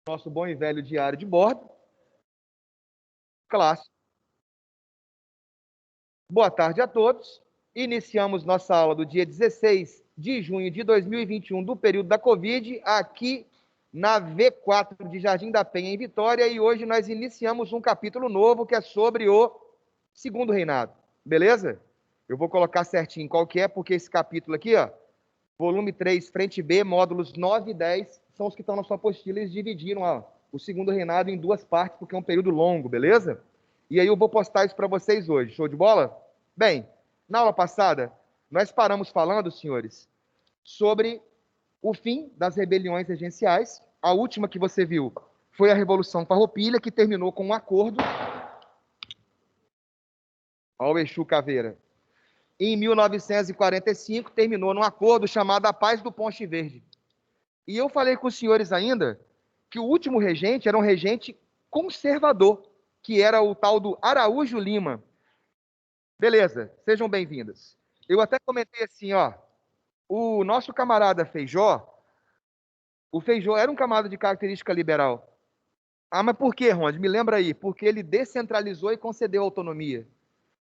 Nosso bom e velho diário de bordo, clássico. Boa tarde a todos. Iniciamos nossa aula do dia 16 de junho de 2021, do período da Covid, aqui na V4 de Jardim da Penha, em Vitória, e hoje nós iniciamos um capítulo novo que é sobre o Segundo Reinado, beleza? Eu vou colocar certinho qual que é, porque esse capítulo aqui, ó, volume 3, frente B, módulos 9 e 10, são os que estão na sua apostila. Eles dividiram ó, o Segundo Reinado em duas partes, porque é um período longo, beleza? E aí eu vou postar isso para vocês hoje. Show de bola? Bem, na aula passada, nós paramos falando, senhores, sobre o fim das rebeliões regenciais. A última que você viu foi a Revolução Farroupilha, que terminou com um acordo. Olha o Exu Caveira. Em 1945, terminou num acordo chamado a Paz do Ponche Verde. E eu falei com os senhores ainda que o último regente era um regente conservador, que era o tal do Araújo Lima. Beleza, sejam bem-vindas. Eu até comentei assim, ó, o nosso camarada Feijó, o Feijó era um camarada de característica liberal. Ah, mas por quê, Ronde? Me lembra aí. Porque ele descentralizou e concedeu autonomia.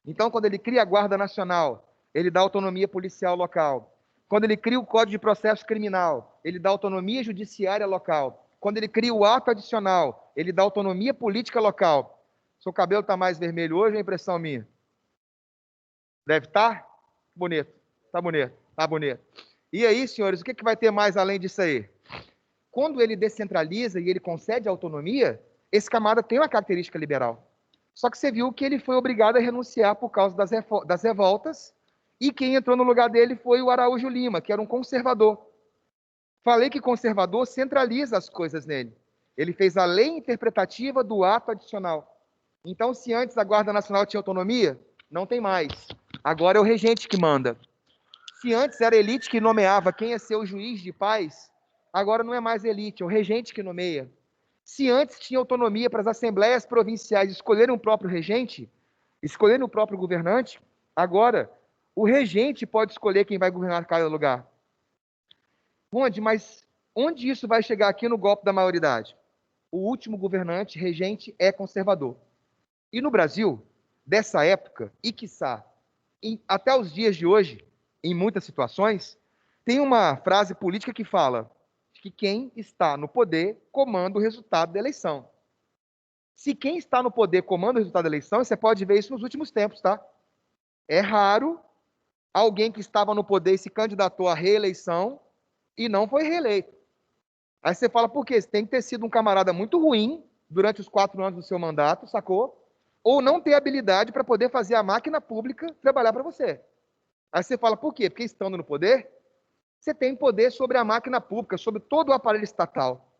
Então, quando ele cria a Guarda Nacional, ele dá autonomia policial local. Quando ele cria o Código de Processo Criminal, ele dá autonomia judiciária local. Quando ele cria o ato adicional, ele dá autonomia política local. Seu cabelo está mais vermelho hoje, é impressão minha? Deve estar? Bonito. Está bonito. Está bonito. E aí, senhores, o que vai ter mais além disso aí? Quando ele descentraliza e ele concede autonomia, esse camarada tem uma característica liberal. Só que você viu que ele foi obrigado a renunciar por causa das revoltas, e quem entrou no lugar dele foi o Araújo Lima, que era um conservador. Falei que conservador centraliza as coisas nele. Ele fez a lei interpretativa do ato adicional. Então, se antes a Guarda Nacional tinha autonomia, não tem mais. Agora é o regente que manda. Se antes era a elite que nomeava quem ia ser o juiz de paz, agora não é mais elite, é o regente que nomeia. Se antes tinha autonomia para as assembleias provinciais escolherem o próprio regente, escolherem o próprio governante, agora o regente pode escolher quem vai governar cada lugar. Mas onde isso vai chegar aqui no golpe da maioridade? O último governante, regente, é conservador. E no Brasil, dessa época, e quiçá, até os dias de hoje, em muitas situações, tem uma frase política que fala que quem está no poder comanda o resultado da eleição. Se quem está no poder comanda o resultado da eleição, você pode ver isso nos últimos tempos, tá? É raro alguém que estava no poder e se candidatou à reeleição e não foi reeleito. Aí você fala, por quê? Você tem que ter sido um camarada muito ruim durante os 4 anos do seu mandato, sacou? Ou não ter habilidade para poder fazer a máquina pública trabalhar para você. Aí você fala, por quê? Porque estando no poder, você tem poder sobre a máquina pública, sobre todo o aparelho estatal,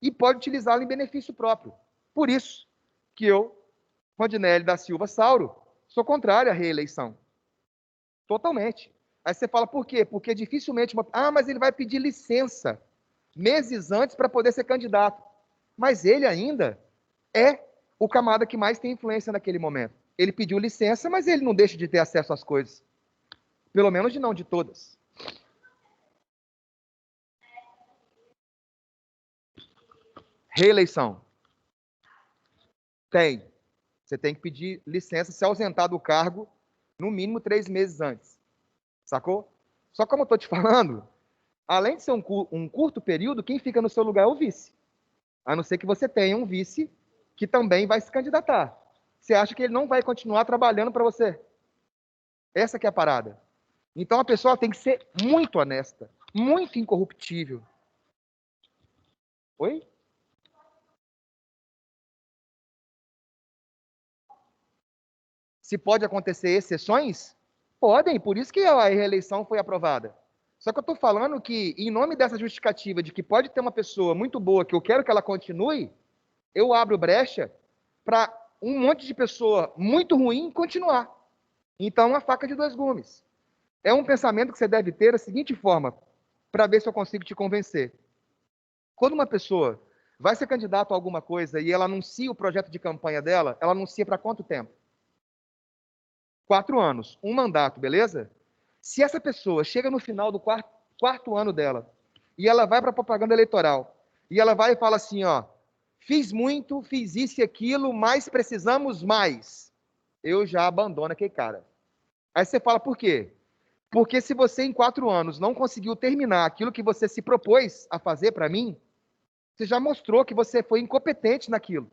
e pode utilizá-lo em benefício próprio. Por isso que eu, Rondinelli da Silva Sauro, sou contrário à reeleição. Totalmente. Aí você fala, por quê? Porque dificilmente... mas ele vai pedir licença meses antes para poder ser candidato. Mas ele ainda é o camarada que mais tem influência naquele momento. Ele pediu licença, mas ele não deixa de ter acesso às coisas. Pelo menos não de todas. Reeleição. Tem. Você tem que pedir licença, se ausentar do cargo, no mínimo 3 meses antes. Sacou? Só como eu estou te falando, além de ser um curto período, quem fica no seu lugar é o vice. A não ser que você tenha um vice que também vai se candidatar. Você acha que ele não vai continuar trabalhando para você? Essa que é a parada. Então a pessoa tem que ser muito honesta, muito incorruptível. Oi? Se pode acontecer exceções? Podem, por isso que a reeleição foi aprovada. Só que eu estou falando que, em nome dessa justificativa de que pode ter uma pessoa muito boa, que eu quero que ela continue, eu abro brecha para um monte de pessoa muito ruim continuar. Então, uma faca de 2 gumes. É um pensamento que você deve ter da seguinte forma, para ver se eu consigo te convencer. Quando uma pessoa vai ser candidato a alguma coisa e ela anuncia o projeto de campanha dela, ela anuncia para quanto tempo? 4 anos, um mandato, beleza? Se essa pessoa chega no final do quarto ano dela e ela vai para a propaganda eleitoral e ela vai e fala assim, ó, Fiz muito, fiz isso e aquilo, mas precisamos mais. Eu já abandono aquele cara. Aí você fala, por quê? Porque se você em 4 anos não conseguiu terminar aquilo que você se propôs a fazer para mim, você já mostrou que você foi incompetente naquilo.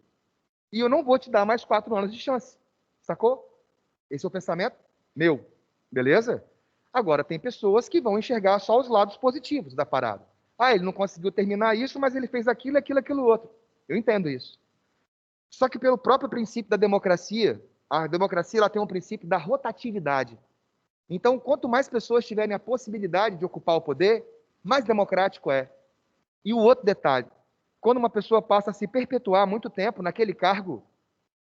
E eu não vou te dar mais 4 anos de chance. Sacou? Esse é o pensamento meu. Beleza? Agora, tem pessoas que vão enxergar só os lados positivos da parada. Ah, ele não conseguiu terminar isso, mas ele fez aquilo, aquilo, aquilo outro. Eu entendo isso. Só que pelo próprio princípio da democracia, a democracia ela tem um princípio da rotatividade. Então, quanto mais pessoas tiverem a possibilidade de ocupar o poder, mais democrático é. E o outro detalhe, quando uma pessoa passa a se perpetuar muito tempo naquele cargo,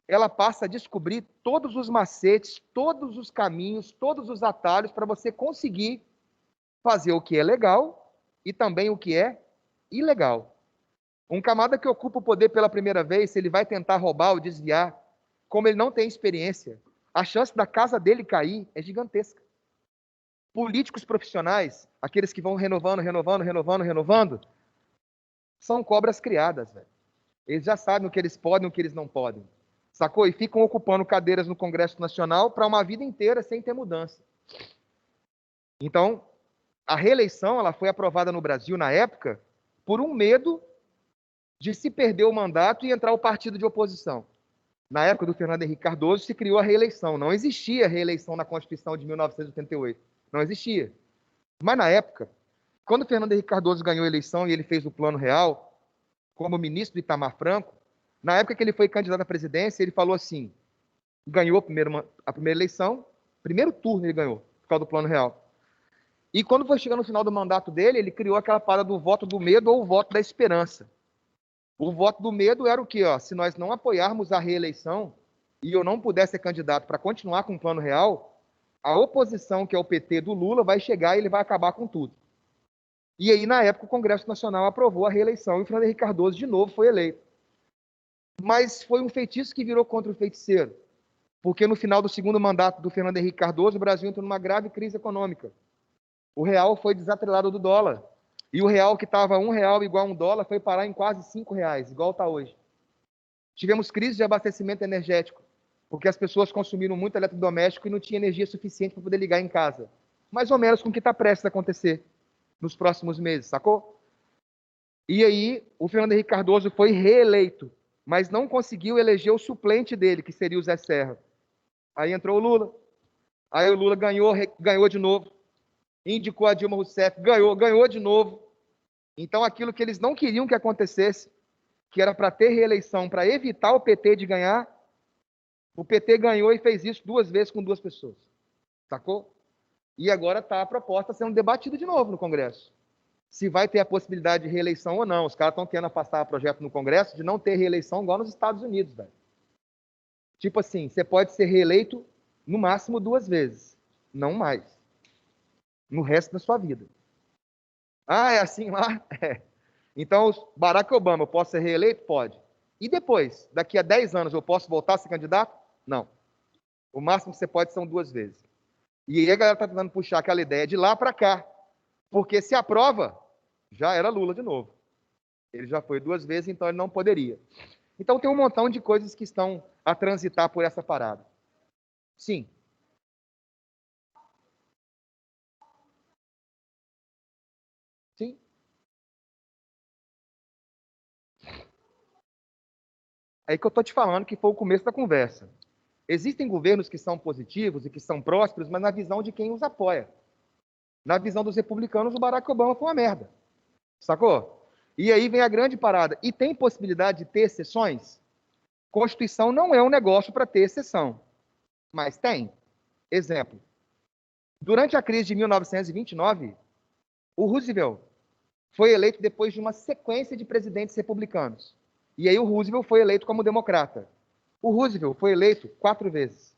ela passa a descobrir todos os macetes, todos os caminhos, todos os atalhos para você conseguir fazer o que é legal e também o que é ilegal. Um camarada que ocupa o poder pela primeira vez, se ele vai tentar roubar ou desviar, como ele não tem experiência, a chance da casa dele cair é gigantesca. Políticos profissionais, aqueles que vão renovando, são cobras criadas, velho. Eles já sabem o que eles podem e o que eles não podem. Sacou? E ficam ocupando cadeiras no Congresso Nacional para uma vida inteira sem ter mudança. Então, a reeleição ela foi aprovada no Brasil, na época, por um medo de se perder o mandato e entrar o partido de oposição. Na época do Fernando Henrique Cardoso, se criou a reeleição. Não existia reeleição na Constituição de 1988. Não existia. Mas, na época, quando o Fernando Henrique Cardoso ganhou a eleição e ele fez o Plano Real, como ministro do Itamar Franco, na época que ele foi candidato à presidência, ele falou assim, ganhou a primeira eleição, primeiro turno ele ganhou, por causa do Plano Real. E quando foi chegando no final do mandato dele, ele criou aquela parada do voto do medo ou o voto da esperança. O voto do medo era o quê? Ó? Se nós não apoiarmos a reeleição e eu não puder ser candidato para continuar com o Plano Real, a oposição, que é o PT do Lula, vai chegar e ele vai acabar com tudo. E aí, na época, o Congresso Nacional aprovou a reeleição e o Fernando Henrique Cardoso, de novo, foi eleito. Mas foi um feitiço que virou contra o feiticeiro. Porque no final do segundo mandato do Fernando Henrique Cardoso, o Brasil entrou numa grave crise econômica. O real foi desatrelado do dólar. E o real, que estava R$1 igual a $1, foi parar em quase R$5, igual está hoje. Tivemos crise de abastecimento energético, porque as pessoas consumiram muito eletrodoméstico e não tinha energia suficiente para poder ligar em casa. Mais ou menos com o que está prestes a acontecer nos próximos meses, sacou? E aí, o Fernando Henrique Cardoso foi reeleito, mas não conseguiu eleger o suplente dele, que seria o Zé Serra. Aí entrou o Lula. Aí o Lula ganhou de novo. Indicou a Dilma Rousseff, ganhou de novo. Então, aquilo que eles não queriam que acontecesse, que era para ter reeleição, para evitar o PT de ganhar, o PT ganhou e fez isso 2 vezes com 2 pessoas. Sacou? E agora está a proposta sendo debatida de novo no Congresso. Se vai ter a possibilidade de reeleição ou não. Os caras estão querendo passar projeto no Congresso de não ter reeleição igual nos Estados Unidos, velho. Tipo assim, você pode ser reeleito no máximo 2 vezes, não mais, no resto da sua vida. Ah, é assim lá? É. Então, Barack Obama, eu posso ser reeleito? Pode. E depois, daqui a 10 anos, eu posso voltar a ser candidato? Não. O máximo que você pode são 2 vezes. E aí a galera está tentando puxar aquela ideia de lá para cá. Porque se aprova, já era Lula de novo. Ele já foi 2 vezes, então ele não poderia. Então tem um montão de coisas que estão a transitar por essa parada. Sim. Sim. É aí que eu estou te falando que foi o começo da conversa. Existem governos que são positivos e que são prósperos, mas na visão de quem os apoia. Na visão dos republicanos, o Barack Obama foi uma merda. Sacou? E aí vem a grande parada. E tem possibilidade de ter exceções? Constituição não é um negócio para ter exceção. Mas tem. Exemplo. Durante a crise de 1929, o Roosevelt foi eleito depois de uma sequência de presidentes republicanos. E aí o Roosevelt foi eleito como democrata. O Roosevelt foi eleito 4 vezes.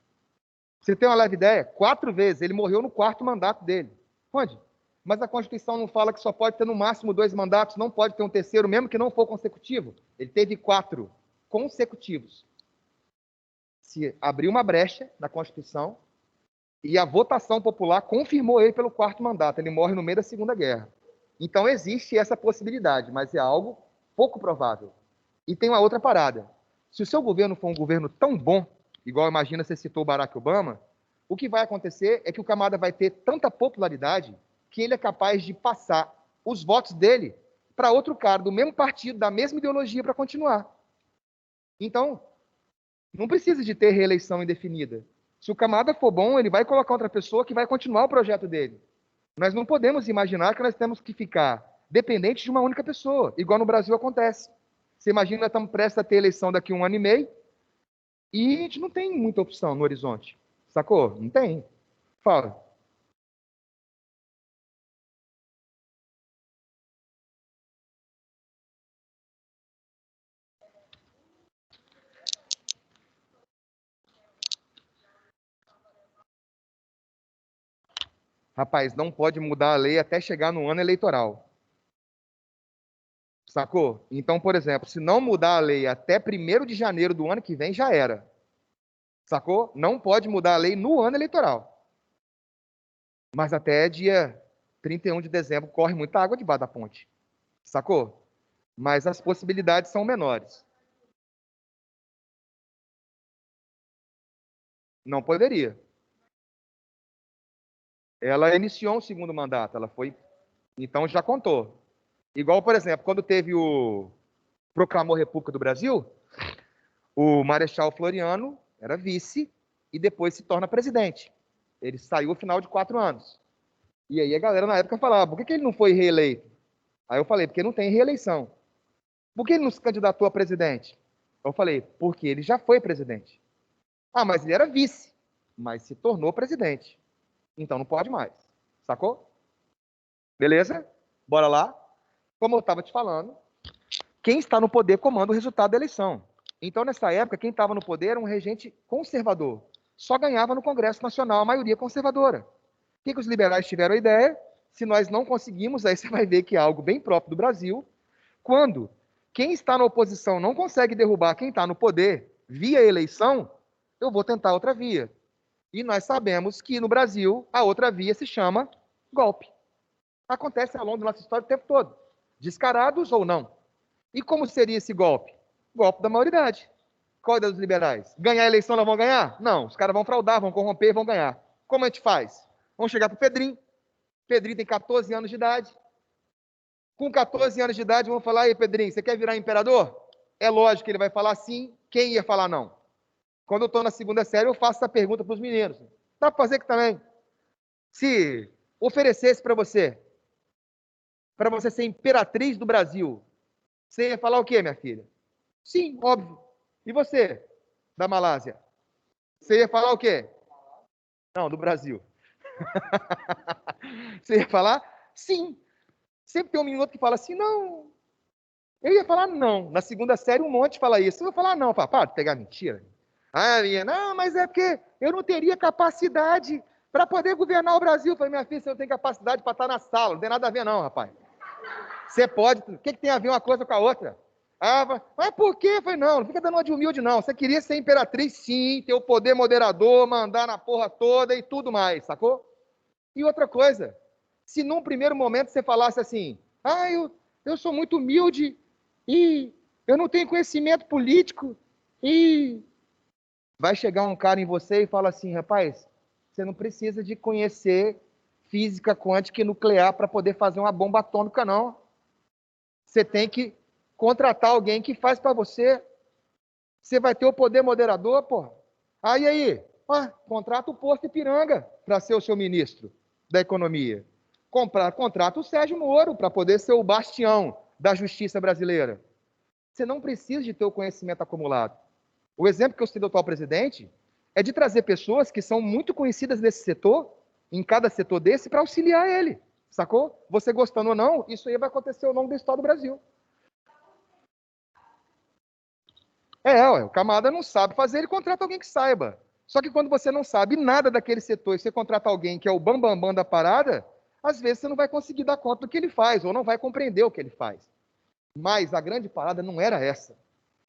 Você tem uma leve ideia? 4 vezes. Ele morreu no 4º mandato dele. Onde? Mas a Constituição não fala que só pode ter no máximo 2 mandatos, não pode ter um terceiro, mesmo que não for consecutivo. Ele teve 4 consecutivos. Se abriu uma brecha na Constituição e a votação popular confirmou ele pelo 4º mandato. Ele morre no meio da Segunda Guerra. Então existe essa possibilidade, mas é algo pouco provável. E tem uma outra parada. Se o seu governo for um governo tão bom, igual imagina você citou o Barack Obama, o que vai acontecer é que o camarada vai ter tanta popularidade que ele é capaz de passar os votos dele para outro cara do mesmo partido, da mesma ideologia para continuar. Então, não precisa de ter reeleição indefinida. Se o camarada for bom, ele vai colocar outra pessoa que vai continuar o projeto dele. Nós não podemos imaginar que nós temos que ficar dependentes de uma única pessoa, igual no Brasil acontece. Você imagina, nós estamos prestes a ter eleição daqui a 1 ano e meio e a gente não tem muita opção no horizonte. Sacou? Não tem. Fala. Rapaz, não pode mudar a lei até chegar no ano eleitoral. Sacou? Então, por exemplo, se não mudar a lei até 1º de janeiro do ano que vem, já era. Sacou? Não pode mudar a lei no ano eleitoral. Mas até dia 31 de dezembro corre muita água debaixo da ponte. Sacou? Mas as possibilidades são menores. Não poderia. Ela iniciou um segundo mandato, ela foi. Então já contou. Igual, por exemplo, quando teve o Proclamou República do Brasil, o Marechal Floriano era vice e depois se torna presidente. Ele saiu ao final de 4 anos. E aí a galera na época falava, por que ele não foi reeleito? Aí eu falei, porque não tem reeleição. Por que ele não se candidatou a presidente? Eu falei, porque ele já foi presidente. Ah, mas ele era vice, mas se tornou presidente. Então não pode mais. Sacou? Beleza? Bora lá. Como eu estava te falando, quem está no poder comanda o resultado da eleição. Então, nessa época, quem estava no poder era um regente conservador. Só ganhava no Congresso Nacional a maioria conservadora. O que os liberais tiveram a ideia? Se nós não conseguimos, aí você vai ver que é algo bem próprio do Brasil. Quando quem está na oposição não consegue derrubar quem está no poder via eleição, eu vou tentar outra via. E nós sabemos que no Brasil a outra via se chama golpe. Acontece ao longo da nossa história o tempo todo. Descarados ou não. E como seria esse golpe? Golpe da maioridade. Qual é dos liberais? Ganhar a eleição nós vamos ganhar? Não, os caras vão fraudar, vão corromper e vão ganhar. Como a gente faz? Vamos chegar para o Pedrinho. Pedrinho tem 14 anos de idade. Com 14 anos de idade, vamos falar, aí, Pedrinho, você quer virar imperador? É lógico que ele vai falar sim. Quem ia falar não? Quando eu estou na segunda série, eu faço essa pergunta para os meninos. Dá para fazer aqui também. Se oferecesse para você ser imperatriz do Brasil, você ia falar o quê, minha filha? Sim, óbvio. E você, da Malásia? Você ia falar o quê? Não, do Brasil. Você ia falar? Sim. Sempre tem um menino que fala assim, não. Eu ia falar não. Na segunda série, um monte fala isso. Eu ia falar não. Eu falo, para de pegar mentira. Ah, minha, não, mas é porque eu não teria capacidade para poder governar o Brasil. Eu falei, minha filha, você não tem capacidade para estar na sala. Não tem nada a ver, não, rapaz. Você pode. O que tem a ver uma coisa com a outra? Ah, mas por quê? Eu falei, não fica dando uma de humilde, não. Você queria ser imperatriz, sim, ter o poder moderador, mandar na porra toda e tudo mais, sacou? E outra coisa, se num primeiro momento você falasse assim, ah, eu sou muito humilde e eu não tenho conhecimento político e vai chegar um cara em você e fala assim, rapaz, você não precisa de conhecer física quântica e nuclear para poder fazer uma bomba atômica, não. Você tem que contratar alguém que faz para você. Você vai ter o poder moderador, pô. Aí, contrata o Posto Ipiranga para ser o seu ministro da Economia. Contrata o Sérgio Moro para poder ser o bastião da justiça brasileira. Você não precisa de ter o conhecimento acumulado. O exemplo que eu citei do atual presidente é de trazer pessoas que são muito conhecidas nesse setor, em cada setor desse, para auxiliar ele. Sacou? Você gostando ou não, isso aí vai acontecer ao longo da história do Brasil. O camarada não sabe fazer, ele contrata alguém que saiba. Só que quando você não sabe nada daquele setor e você contrata alguém que é o bambambam bam, bam da parada, às vezes você não vai conseguir dar conta do que ele faz, ou não vai compreender o que ele faz. Mas a grande parada não era essa.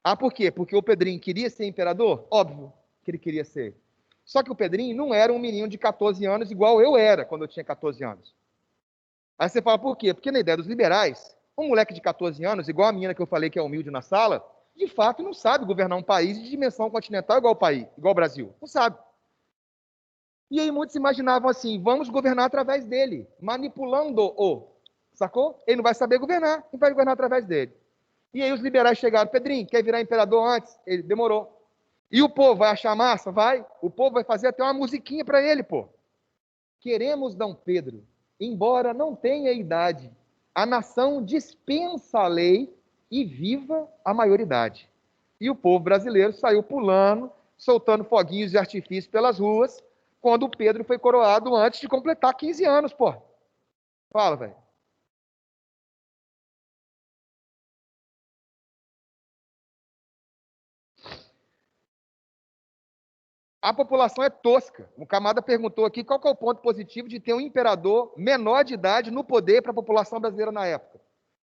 Ah, por quê? Porque o Pedrinho queria ser imperador? Óbvio que ele queria ser. Só que o Pedrinho não era um menino de 14 anos igual eu era quando eu tinha 14 anos. Aí você fala, por quê? Porque na ideia dos liberais, um moleque de 14 anos, igual a menina que eu falei que é humilde na sala, de fato, não sabe governar um país de dimensão continental igual o Brasil. Não sabe. E aí muitos imaginavam assim, vamos governar através dele, manipulando-o. Sacou? Ele não vai saber governar, a gente vai governar através dele. E aí os liberais chegaram, Pedrinho, quer virar imperador antes? Ele demorou. E o povo vai achar massa? Vai. O povo vai fazer até uma musiquinha para ele, pô. Queremos Dom Pedro, embora não tenha idade. A nação dispensa a lei e viva a maioridade. E o povo brasileiro saiu pulando, soltando foguinhos de artifício pelas ruas, quando o Pedro foi coroado antes de completar 15 anos, pô. Fala, velho. A população é tosca. O Camada perguntou aqui qual que é o ponto positivo de ter um imperador menor de idade no poder para a população brasileira na época.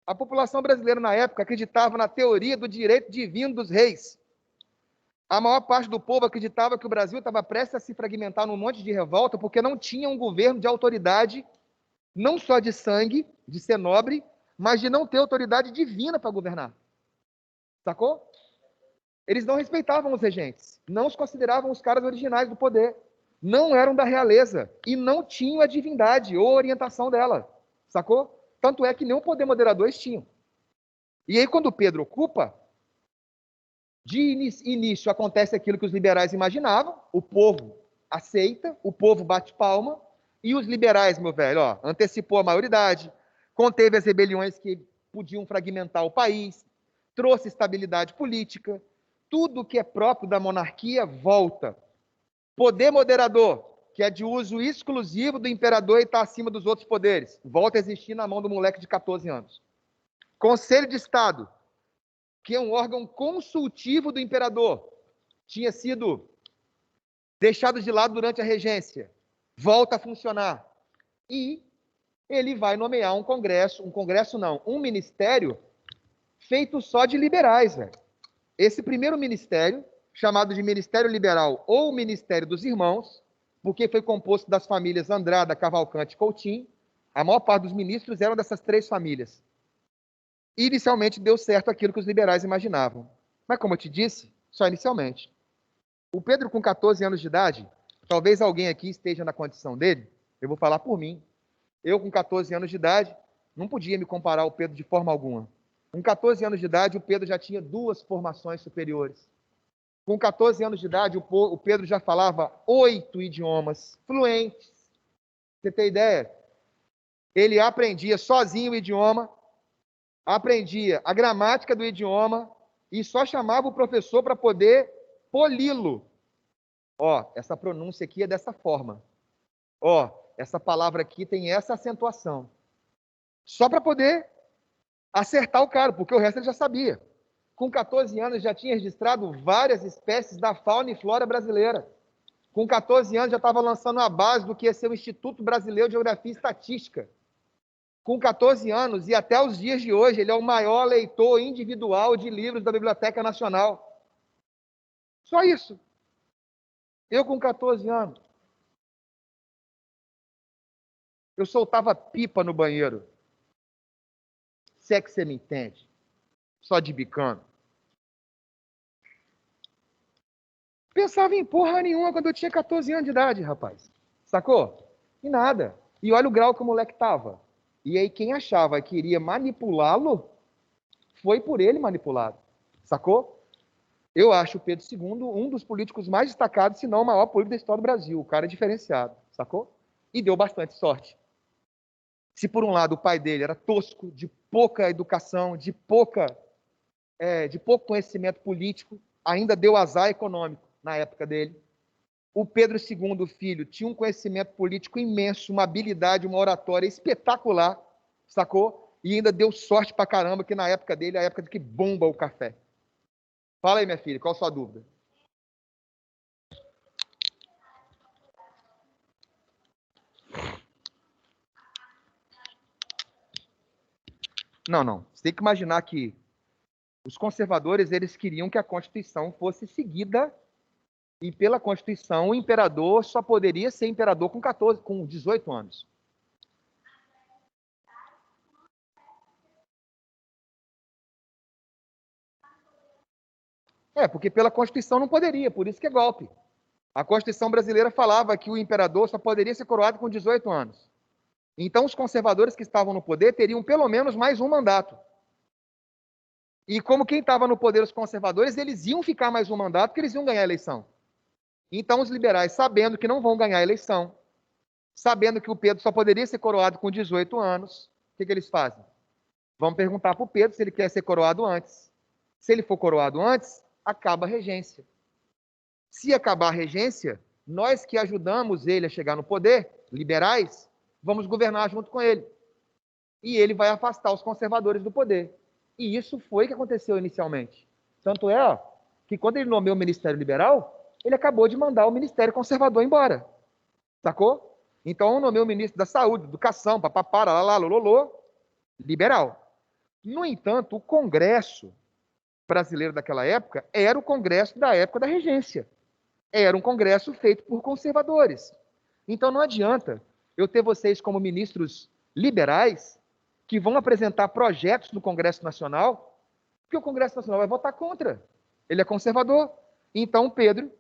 A população brasileira na época acreditava na teoria do direito divino dos reis. A maior parte do povo acreditava que o Brasil estava prestes a se fragmentar num monte de revolta porque não tinha um governo de autoridade, não só de sangue, de ser nobre, mas de não ter autoridade divina para governar. Sacou? Eles não respeitavam os regentes, não os consideravam os caras originais do poder, não eram da realeza e não tinham a divindade ou a orientação dela, sacou? Tanto é que nem o poder moderador eles tinham. E aí, quando Pedro ocupa, de início acontece aquilo que os liberais imaginavam, o povo aceita, o povo bate palma, e os liberais, meu velho, ó, antecipou a maioridade, conteve as rebeliões que podiam fragmentar o país, trouxe estabilidade política, tudo que é próprio da monarquia volta. Poder moderador, que é de uso exclusivo do imperador e está acima dos outros poderes, volta a existir na mão do moleque de 14 anos. Conselho de Estado, que é um órgão consultivo do imperador, tinha sido deixado de lado durante a regência, volta a funcionar. E ele vai nomear um ministério feito só de liberais, velho. Esse primeiro ministério, chamado de Ministério Liberal ou Ministério dos Irmãos, porque foi composto das famílias Andrada, Cavalcante e Coutinho, a maior parte dos ministros eram dessas três famílias. Inicialmente deu certo aquilo que os liberais imaginavam. Mas, como eu te disse, só inicialmente. O Pedro, com 14 anos de idade, talvez alguém aqui esteja na condição dele, eu vou falar por mim. Eu, com 14 anos de idade, não podia me comparar ao Pedro de forma alguma. Com 14 anos de idade, o Pedro já tinha 2 formações superiores. Com 14 anos de idade, o Pedro já falava 8 idiomas fluentes. Você tem ideia? Ele aprendia sozinho o idioma, aprendia a gramática do idioma e só chamava o professor para poder poli-lo. Ó, essa pronúncia aqui é dessa forma. Ó, essa palavra aqui tem essa acentuação. Só para poder acertar o cara, porque o resto ele já sabia. Com 14 anos já tinha registrado várias espécies da fauna e flora brasileira. Com 14 anos já estava lançando a base do que ia ser o Instituto Brasileiro de Geografia e Estatística. Com 14 anos e até os dias de hoje, ele é o maior leitor individual de livros da Biblioteca Nacional. Só isso. Eu com 14 anos, eu soltava pipa no banheiro. Se é que você me entende. Só de bicano. Pensava em porra nenhuma quando eu tinha 14 anos de idade, rapaz. Sacou? E nada. E olha o grau que o moleque tava. E aí quem achava que iria manipulá-lo, foi por ele manipulado. Sacou? Eu acho o Pedro II um dos políticos mais destacados, se não o maior político da história do Brasil. O cara é diferenciado. Sacou? E deu bastante sorte. Se por um lado o pai dele era tosco, de pouca educação, de pouco conhecimento político, ainda deu azar econômico na época dele. O Pedro II, filho, tinha um conhecimento político imenso, uma habilidade, uma oratória espetacular, sacou? E ainda deu sorte pra caramba, que na época dele é a época de que bomba o café. Fala aí, minha filha, qual a sua dúvida? Não, não. Você tem que imaginar que os conservadores, eles queriam que a Constituição fosse seguida e pela Constituição o imperador só poderia ser imperador com 18 anos. Porque pela Constituição não poderia, por isso que é golpe. A Constituição brasileira falava que o imperador só poderia ser coroado com 18 anos. Então, os conservadores que estavam no poder teriam pelo menos mais um mandato. E como quem estava no poder, os conservadores, eles iam ficar mais um mandato, porque eles iam ganhar a eleição. Então, os liberais, sabendo que não vão ganhar a eleição, sabendo que o Pedro só poderia ser coroado com 18 anos, o que eles fazem? Vão perguntar para o Pedro se ele quer ser coroado antes. Se ele for coroado antes, acaba a regência. Se acabar a regência, nós que ajudamos ele a chegar no poder, liberais, vamos governar junto com ele. E ele vai afastar os conservadores do poder. E isso foi o que aconteceu inicialmente. Tanto é que quando ele nomeou o Ministério Liberal, ele acabou de mandar o Ministério Conservador embora. Sacou? Então, nomeou o ministro da Saúde, Educação, papapara, lolô, liberal. No entanto, o Congresso brasileiro daquela época era o Congresso da época da regência. Era um Congresso feito por conservadores. Então, não adianta eu ter vocês como ministros liberais que vão apresentar projetos no Congresso Nacional, porque o Congresso Nacional vai votar contra. Ele é conservador. Então, Pedro,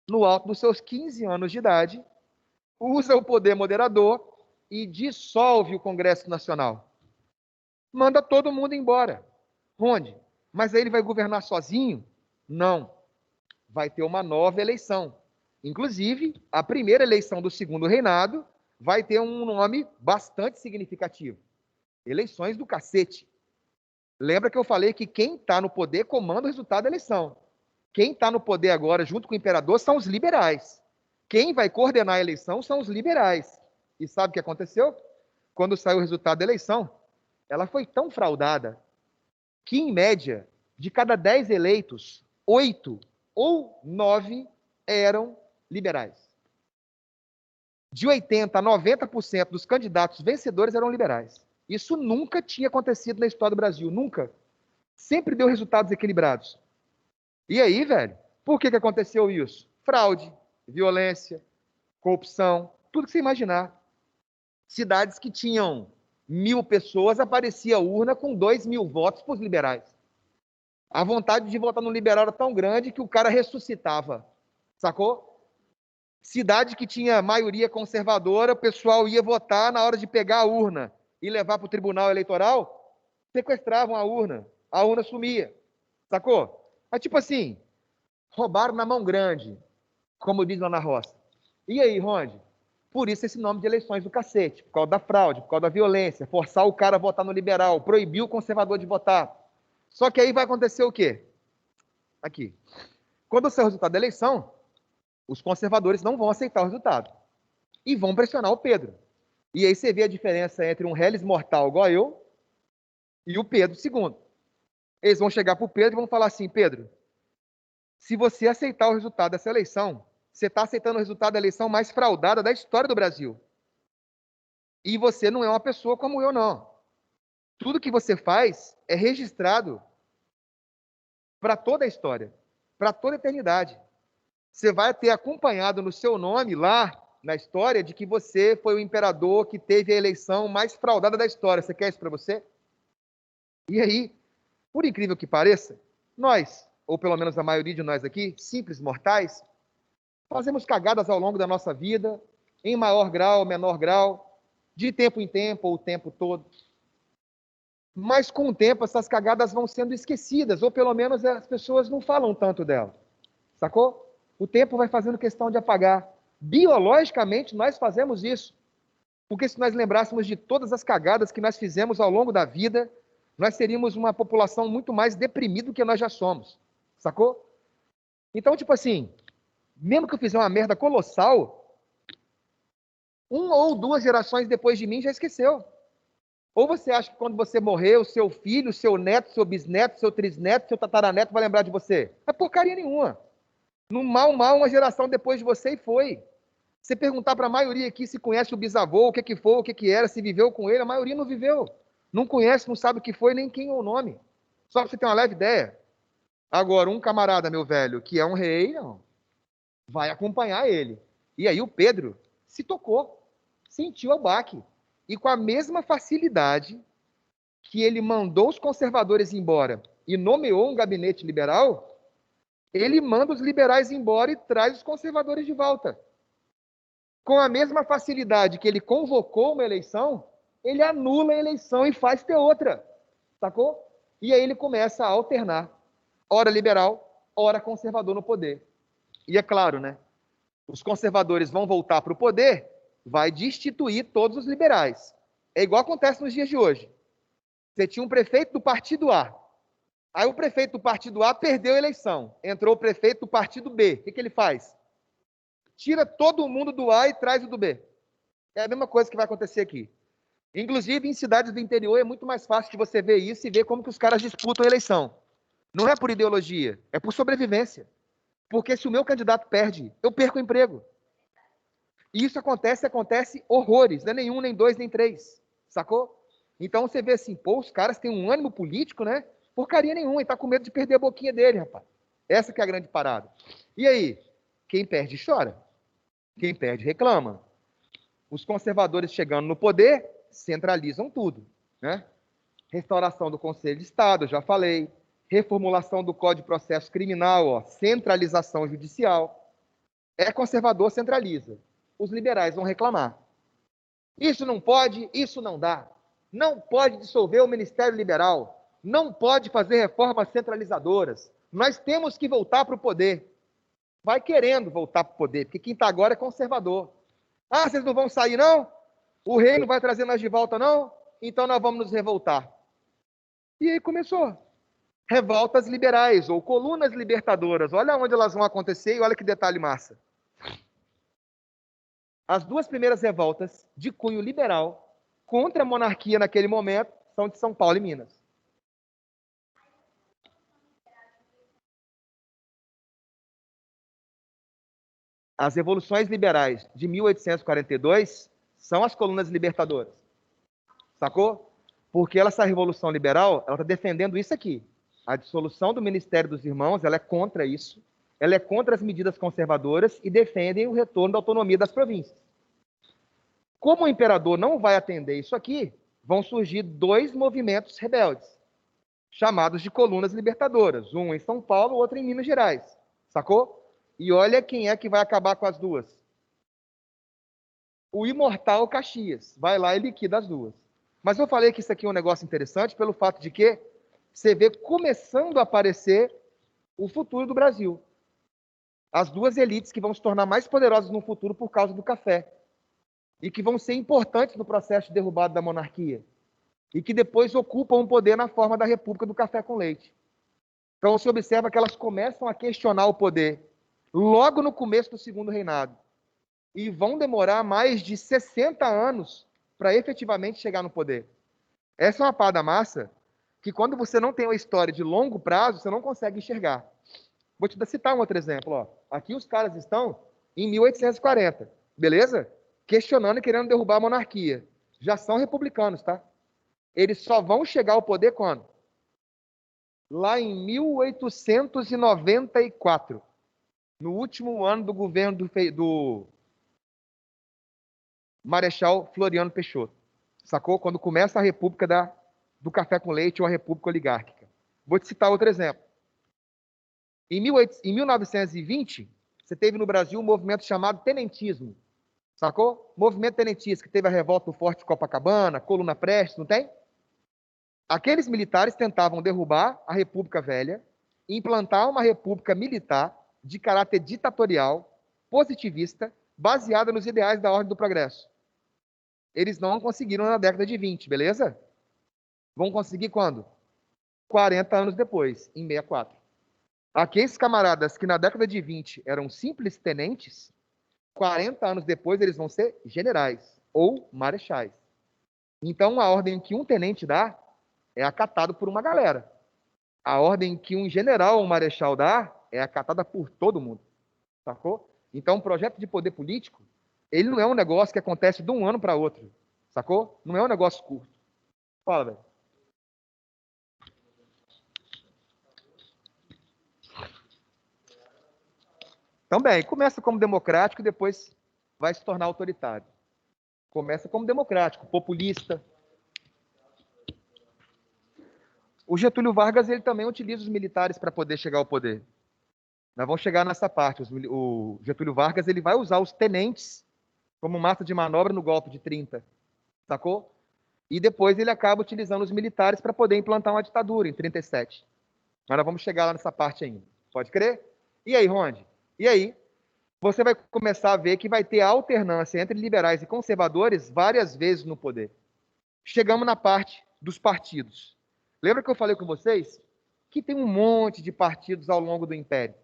no alto dos seus 15 anos de idade, usa o poder moderador e dissolve o Congresso Nacional. Manda todo mundo embora. Onde? Mas aí ele vai governar sozinho? Não. Vai ter uma nova eleição. Inclusive, a primeira eleição do segundo reinado vai ter um nome bastante significativo. Eleições do cacete. Lembra que eu falei que quem está no poder comanda o resultado da eleição. Quem está no poder agora, junto com o imperador, são os liberais. Quem vai coordenar a eleição são os liberais. E sabe o que aconteceu? Quando saiu o resultado da eleição, ela foi tão fraudada que, em média, de cada 10 eleitos, 8 ou 9 eram liberais. De 80% a 90% dos candidatos vencedores eram liberais. Isso nunca tinha acontecido na história do Brasil, nunca. Sempre deu resultados equilibrados. E aí, velho, por que aconteceu isso? Fraude, violência, corrupção, tudo que você imaginar. Cidades que tinham 1.000 pessoas, aparecia a urna com 2.000 votos para os liberais. A vontade de votar no liberal era tão grande que o cara ressuscitava, sacou? Cidade que tinha maioria conservadora, o pessoal ia votar na hora de pegar a urna e levar para o tribunal eleitoral, sequestravam a urna sumia, sacou? Mas tipo assim, roubaram na mão grande, como diz lá na roça. E aí, Ronde? Por isso esse nome de eleições do cacete, por causa da fraude, por causa da violência, forçar o cara a votar no liberal, proibir o conservador de votar. Só que aí vai acontecer o quê? Aqui. Quando sair o resultado da eleição, os conservadores não vão aceitar o resultado. E vão pressionar o Pedro. E aí você vê a diferença entre um reles mortal igual eu e o Pedro II. Eles vão chegar para o Pedro e vão falar assim, Pedro, se você aceitar o resultado dessa eleição, você está aceitando o resultado da eleição mais fraudada da história do Brasil. E você não é uma pessoa como eu, não. Tudo que você faz é registrado para toda a história, para toda a eternidade. Você vai ter acompanhado no seu nome lá, na história, de que você foi o imperador que teve a eleição mais fraudada da história. Você quer isso para você? E aí, por incrível que pareça, nós, ou pelo menos a maioria de nós aqui, simples mortais, fazemos cagadas ao longo da nossa vida, em maior grau, menor grau, de tempo em tempo, ou o tempo todo. Mas com o tempo, essas cagadas vão sendo esquecidas, ou pelo menos as pessoas não falam tanto delas. Sacou? O tempo vai fazendo questão de apagar. Biologicamente, nós fazemos isso. Porque se nós lembrássemos de todas as cagadas que nós fizemos ao longo da vida, nós seríamos uma população muito mais deprimida do que nós já somos. Sacou? Então, tipo assim, mesmo que eu fizer uma merda colossal, 1 ou 2 gerações depois de mim já esqueceu. Ou você acha que quando você morrer, o seu filho, o seu neto, seu bisneto, seu trisneto, seu tataraneto vai lembrar de você? Não é porcaria nenhuma. No mal, uma geração depois de você e foi. Você perguntar para a maioria aqui se conhece o bisavô, o que foi, o que era, se viveu com ele, a maioria não viveu. Não conhece, não sabe o que foi, nem quem é o nome. Só para você ter uma leve ideia. Agora, um camarada, meu velho, que é um rei, não, vai acompanhar ele. E aí o Pedro se tocou, sentiu o baque. E com a mesma facilidade que ele mandou os conservadores embora e nomeou um gabinete liberal, Ele manda os liberais embora e traz os conservadores de volta. Com a mesma facilidade que ele convocou uma eleição, ele anula a eleição e faz ter outra. Sacou? E aí ele começa a alternar. Ora liberal, ora conservador no poder. E é claro, né? Os conservadores vão voltar para o poder, vai destituir todos os liberais. É igual acontece nos dias de hoje. Você tinha um prefeito do partido A. Aí o prefeito do partido A perdeu a eleição. Entrou o prefeito do partido B. O que ele faz? Tira todo mundo do A e traz o do B. É a mesma coisa que vai acontecer aqui. Inclusive, em cidades do interior é muito mais fácil de você ver isso e ver como que os caras disputam a eleição. Não é por ideologia, é por sobrevivência. Porque se o meu candidato perde, eu perco o emprego. E isso acontece horrores. Não é nenhum, nem dois, nem três. Sacou? Então você vê assim, pô, os caras têm um ânimo político, né? Porcaria nenhuma, ele tá com medo de perder a boquinha dele, rapaz. Essa que é a grande parada. E aí? Quem perde chora. Quem perde reclama. Os conservadores chegando no poder centralizam tudo, né? Restauração do Conselho de Estado, já falei. Reformulação do Código de Processo Criminal, ó, centralização judicial. É conservador, centraliza. Os liberais vão reclamar. Isso não pode, isso não dá. Não pode dissolver o Ministério Liberal. Não pode fazer reformas centralizadoras. Nós temos que voltar para o poder. Vai querendo voltar para o poder, porque quem está agora é conservador. Ah, vocês não vão sair, não? O rei não vai trazer nós de volta, não? Então nós vamos nos revoltar. E aí começou. Revoltas liberais, ou colunas libertadoras. Olha onde elas vão acontecer e olha que detalhe massa. As duas primeiras revoltas de cunho liberal contra a monarquia naquele momento são de São Paulo e Minas. As revoluções liberais de 1842 são as colunas libertadoras. Sacou? Porque essa revolução liberal, ela está defendendo isso aqui. A dissolução do Ministério dos Irmãos, ela é contra isso. Ela é contra as medidas conservadoras e defendem o retorno da autonomia das províncias. Como o imperador não vai atender isso aqui, vão surgir dois movimentos rebeldes, chamados de colunas libertadoras, um em São Paulo, outro em Minas Gerais. Sacou? E olha quem é que vai acabar com as duas. O imortal Caxias. Vai lá e liquida as duas. Mas eu falei que isso aqui é um negócio interessante pelo fato de que você vê começando a aparecer o futuro do Brasil. As duas elites que vão se tornar mais poderosas no futuro por causa do café. E que vão ser importantes no processo de derrubada da monarquia. E que depois ocupam o poder na forma da República do Café com Leite. Então você observa que elas começam a questionar o poder logo no começo do segundo reinado. E vão demorar mais de 60 anos para efetivamente chegar no poder. Essa é uma parada massa que quando você não tem uma história de longo prazo, você não consegue enxergar. Vou te citar um outro exemplo. Ó. Aqui os caras estão em 1840, beleza? Questionando e querendo derrubar a monarquia. Já são republicanos, tá? Eles só vão chegar ao poder quando? Lá em 1894, no último ano do governo do Marechal Floriano Peixoto. Sacou? Quando começa a República do Café com Leite ou a República Oligárquica. Vou te citar outro exemplo. Em 1920, você teve no Brasil um movimento chamado tenentismo. Sacou? Movimento tenentista, que teve a revolta do Forte de Copacabana, Coluna Prestes, não tem? Aqueles militares tentavam derrubar a República Velha, implantar uma república militar de caráter ditatorial, positivista, baseada nos ideais da ordem do progresso. Eles não conseguiram na década de 20, beleza? Vão conseguir quando? 40 anos depois, em 64. Aqueles camaradas que na década de 20 eram simples tenentes, 40 anos depois eles vão ser generais ou marechais. Então a ordem que um tenente dá é acatado por uma galera. A ordem que um general ou um marechal dá é acatada por todo mundo. Sacou? Então o projeto de poder político, ele não é um negócio que acontece de um ano para outro. Sacou? Não é um negócio curto. Fala, velho. Também, começa como democrático e depois vai se tornar autoritário. Começa como democrático, populista. O Getúlio Vargas, ele também utiliza os militares para poder chegar ao poder. Nós vamos chegar nessa parte. O Getúlio Vargas ele vai usar os tenentes como massa de manobra no golpe de 30, sacou? E depois ele acaba utilizando os militares para poder implantar uma ditadura em 37. Mas nós vamos chegar lá nessa parte ainda. Pode crer? E aí, Ronde? E aí, você vai começar a ver que vai ter alternância entre liberais e conservadores várias vezes no poder. Chegamos na parte dos partidos. Lembra que eu falei com vocês que tem um monte de partidos ao longo do Império?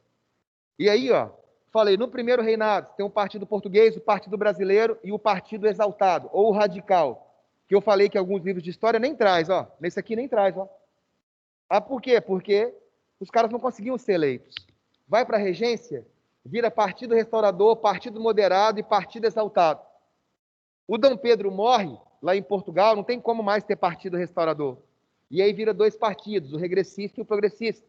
E aí, ó, falei, no primeiro reinado tem o Partido Português, o Partido Brasileiro e o Partido Exaltado, ou o Radical, que eu falei que alguns livros de história nem traz, ó. Nesse aqui nem traz, ó. Ah, por quê? Porque os caras não conseguiam ser eleitos. Vai para a regência, vira Partido Restaurador, Partido Moderado e Partido Exaltado. O Dom Pedro morre lá em Portugal, não tem como mais ter Partido Restaurador. E aí vira dois partidos, o regressista e o progressista.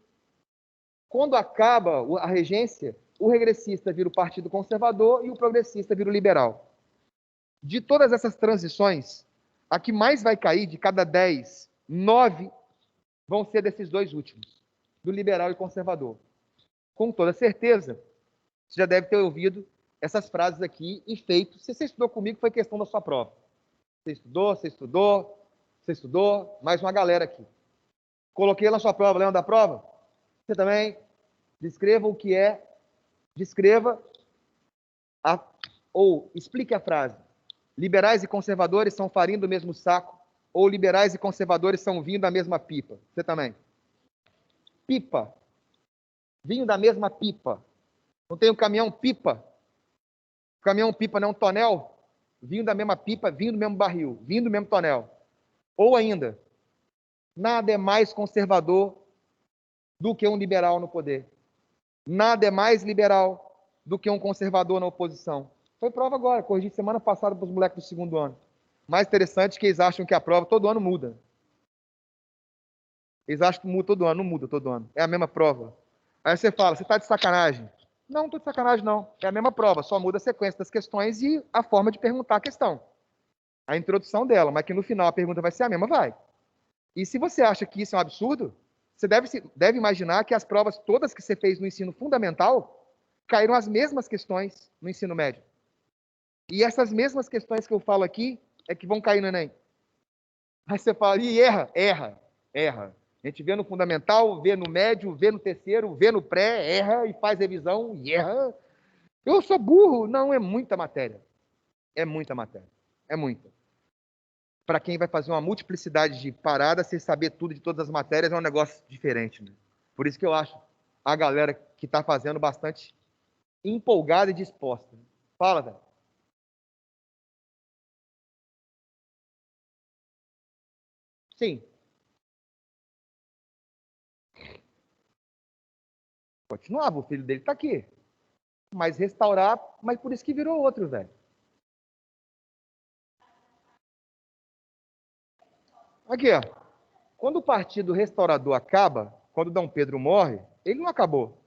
Quando acaba a regência, o regressista vira o Partido Conservador e o progressista vira o liberal. De todas essas transições, a que mais vai cair, de cada 10, 9 vão ser desses dois últimos, do liberal e conservador. Com toda certeza, você já deve ter ouvido essas frases aqui e feito. Se você estudou comigo, foi questão da sua prova. Você estudou, mais uma galera aqui. Coloquei na sua prova, lembra da prova? Você também? Descreva o que é, ou explique a frase. Liberais e conservadores são farinha do mesmo saco, ou liberais e conservadores são vinho da mesma pipa. Você também? Pipa. Vinho da mesma pipa. Não tem um caminhão pipa? O caminhão pipa não é um tonel? Vinho da mesma pipa, vinho do mesmo barril, vinho do mesmo tonel. Ou ainda, nada é mais conservador do que um liberal no poder. Nada é mais liberal do que um conservador na oposição. Foi prova agora, corrigi semana passada para os moleques do segundo ano. Mais interessante que eles acham que a prova todo ano muda. Eles acham que muda todo ano, não muda todo ano. É a mesma prova. Aí você fala, você está de sacanagem? Não, não estou de sacanagem não. É a mesma prova, só muda a sequência das questões e a forma de perguntar a questão. A introdução dela, mas que no final a pergunta vai ser a mesma, vai. E se você acha que isso é um absurdo, você deve imaginar que as provas todas que você fez no ensino fundamental caíram as mesmas questões no ensino médio. E essas mesmas questões que eu falo aqui é que vão cair no Enem. Aí você fala, e erra. A gente vê no fundamental, vê no médio, vê no terceiro, vê no pré, erra e faz revisão e erra. Eu sou burro. Não, é muita matéria. É muita matéria. É muita. Para quem vai fazer uma multiplicidade de paradas, sem saber tudo de todas as matérias, é um negócio diferente. Né? Por isso que eu acho a galera que está fazendo bastante empolgada e disposta. Fala, velho. Sim. Continuava, o filho dele está aqui. Mas restaurar, mas por isso que virou outro, velho. Aqui, ó. Quando o Partido Restaurador acaba, quando Dom Pedro morre, ele não acabou.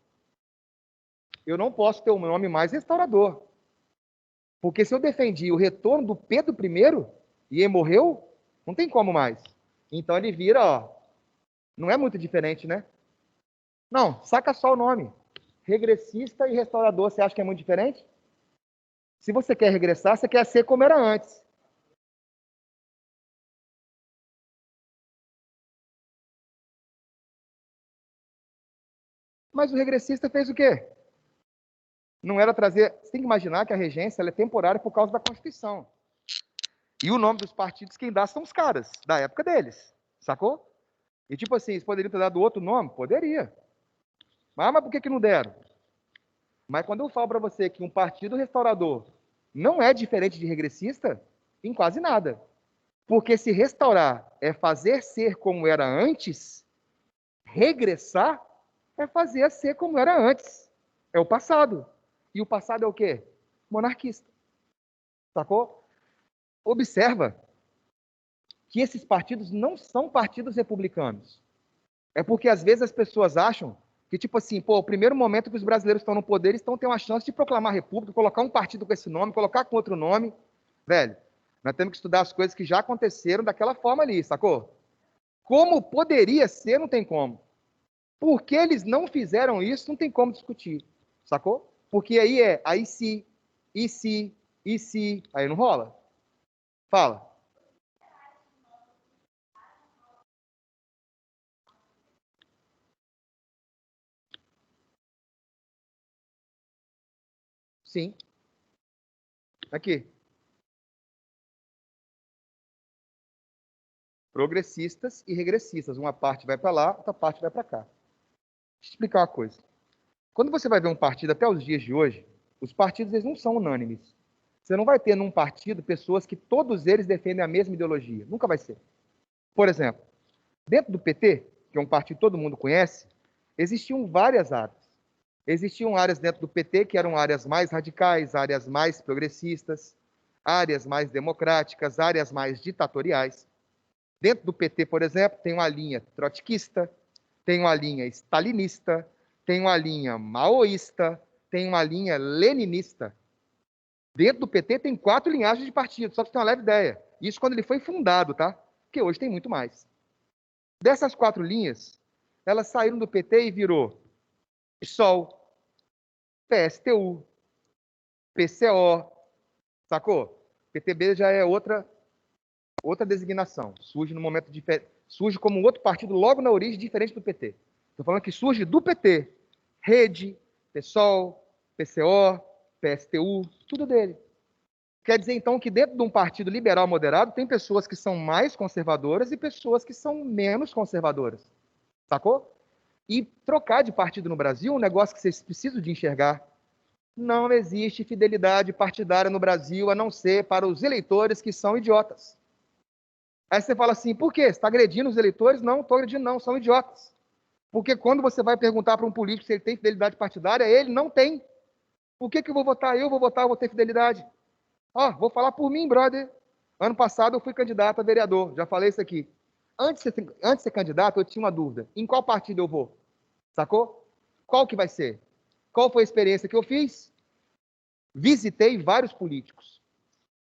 Eu não posso ter um nome mais restaurador. Porque se eu defendi o retorno do Pedro I e ele morreu, não tem como mais. Então ele vira, ó. Não é muito diferente, né? Não, saca só o nome. Regressista e restaurador, você acha que é muito diferente? Se você quer regressar, você quer ser como era antes. Mas o regressista fez o quê? Não era trazer... Você tem que imaginar que a regência ela é temporária por causa da Constituição. E o nome dos partidos quem dá são os caras, da época deles. Sacou? E tipo assim, eles poderiam ter dado outro nome? Poderia. Mas por que não deram? Mas quando eu falo para você que um partido restaurador não é diferente de regressista, em quase nada. Porque se restaurar é fazer ser como era antes, regressar é fazer ser como era antes. É o passado. E o passado é o quê? Monarquista. Sacou? Observa que esses partidos não são partidos republicanos. É porque às vezes as pessoas acham que, tipo assim, pô, o primeiro momento que os brasileiros estão no poder, eles estão tendo uma chance de proclamar a república, colocar um partido com esse nome, colocar com outro nome. Velho, nós temos que estudar as coisas que já aconteceram daquela forma ali, sacou? Como poderia ser, não tem como. Porque eles não fizeram isso, não tem como discutir. Sacou? Porque aí se, e se, e se. Aí não rola. Fala. Sim. Aqui. Progressistas e regressistas. Uma parte vai para lá, outra parte vai para cá. Deixa eu explicar uma coisa. Quando você vai ver um partido até os dias de hoje, os partidos eles não são unânimes. Você não vai ter num partido pessoas que todos eles defendem a mesma ideologia. Nunca vai ser. Por exemplo, dentro do PT, que é um partido que todo mundo conhece, existiam várias áreas. Existiam áreas dentro do PT que eram áreas mais radicais, áreas mais progressistas, áreas mais democráticas, áreas mais ditatoriais. Dentro do PT, por exemplo, tem uma linha trotskista, tem uma linha stalinista, tem uma linha maoísta, tem uma linha leninista. Dentro do PT tem 4 linhagens de partido, só para você ter uma leve ideia. Isso quando ele foi fundado, tá? Porque hoje tem muito mais. Dessas 4 linhas, elas saíram do PT e virou PSOL, PSTU, PCO, sacou? PTB já é outra designação. Surge no momento diferente, surge como um outro partido logo na origem, diferente do PT. Estou falando que surge do PT. Rede, PSOL, PCO, PSTU, tudo dele. Quer dizer, então, que dentro de um partido liberal moderado, tem pessoas que são mais conservadoras e pessoas que são menos conservadoras. Sacou? E trocar de partido no Brasil é um negócio que vocês precisam de enxergar. Não existe fidelidade partidária no Brasil, a não ser para os eleitores que são idiotas. Aí você fala assim, por quê? Você está agredindo os eleitores? Não, estou agredindo não, são idiotas. Porque quando você vai perguntar para um político se ele tem fidelidade partidária, ele não tem. Por que eu vou votar? Eu vou ter fidelidade. Ó, vou falar por mim, brother. Ano passado eu fui candidato a vereador, já falei isso aqui. Antes de ser candidato, eu tinha uma dúvida. Em qual partido eu vou? Sacou? Qual que vai ser? Qual foi a experiência que eu fiz? Visitei vários políticos.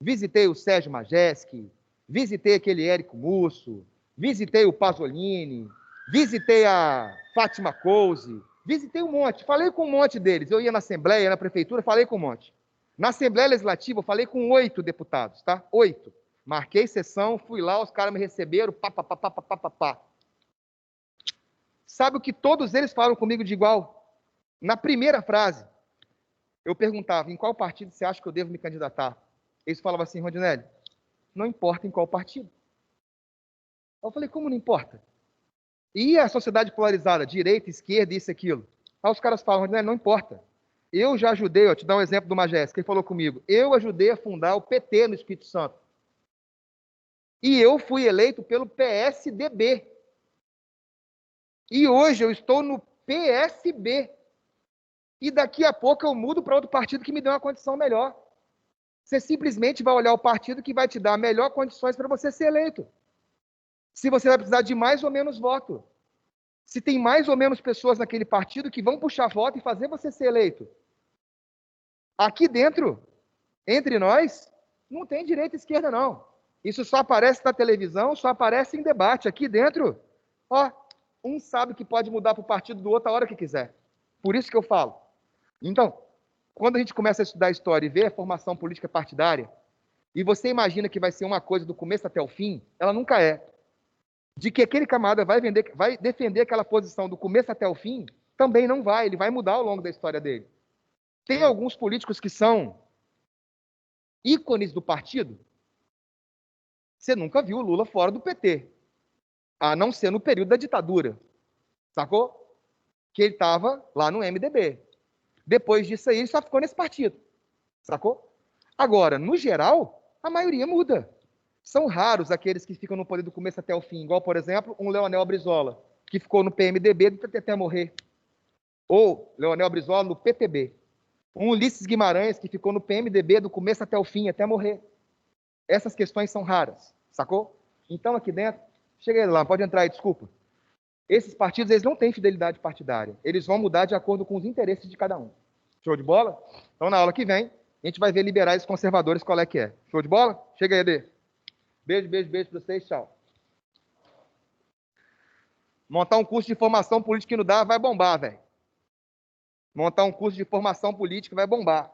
Visitei o Sérgio Majestic, visitei aquele Érico Musso, visitei o Pasolini, visitei a Fátima Couse, visitei um monte, falei com um monte deles. Eu ia na Assembleia, na Prefeitura, falei com um monte. Na Assembleia Legislativa, eu falei com 8 deputados, tá? 8. Marquei sessão, fui lá, os caras me receberam, pá, pá, pá, pá, pá, pá, pá. Sabe o que todos eles falam comigo de igual? Na primeira frase, eu perguntava, em qual partido você acha que eu devo me candidatar? Eles falavam assim, Rondinelli, não importa em qual partido. Eu falei, como não importa? E a sociedade polarizada, direita, esquerda, isso e aquilo? Aí os caras falam, Rondinelli, não importa. Eu já ajudei, ó, te dar um exemplo do Majestic, ele falou comigo, eu ajudei a fundar o PT no Espírito Santo. E eu fui eleito pelo PSDB. E hoje eu estou no PSB. E daqui a pouco eu mudo para outro partido que me dê uma condição melhor. Você simplesmente vai olhar o partido que vai te dar melhor condições para você ser eleito. Se você vai precisar de mais ou menos voto. Se tem mais ou menos pessoas naquele partido que vão puxar voto e fazer você ser eleito. Aqui dentro, entre nós, não tem direita e esquerda, não. Isso só aparece na televisão, só aparece em debate. Aqui dentro, ó, um sabe que pode mudar para o partido do outro a hora que quiser. Por isso que eu falo. Então, quando a gente começa a estudar a história e ver a formação política partidária, e você imagina que vai ser uma coisa do começo até o fim, ela nunca é. De que aquele camarada vai defender aquela posição do começo até o fim, também não vai, ele vai mudar ao longo da história dele. Tem alguns políticos que são ícones do partido. Você nunca viu o Lula fora do PT, a não ser no período da ditadura, sacou? Que ele estava lá no MDB. Depois disso aí, ele só ficou nesse partido, sacou? Agora, no geral, a maioria muda. São raros aqueles que ficam no poder do começo até o fim, igual, por exemplo, um Leonel Brizola, que ficou no PMDB até morrer. Ou Leonel Brizola no PTB. Um Ulisses Guimarães, que ficou no PMDB do começo até o fim, até morrer. Essas questões são raras, sacou? Então, aqui dentro, chega lá, pode entrar aí, desculpa. Esses partidos, eles não têm fidelidade partidária. Eles vão mudar de acordo com os interesses de cada um. Show de bola? Então, na aula que vem, a gente vai ver liberais e conservadores qual é que é. Show de bola? Chega aí, Ede. Beijo, beijo, beijo para vocês. Tchau. Montar um curso de formação política que não dá, vai bombar, velho. Montar um curso de formação política vai bombar.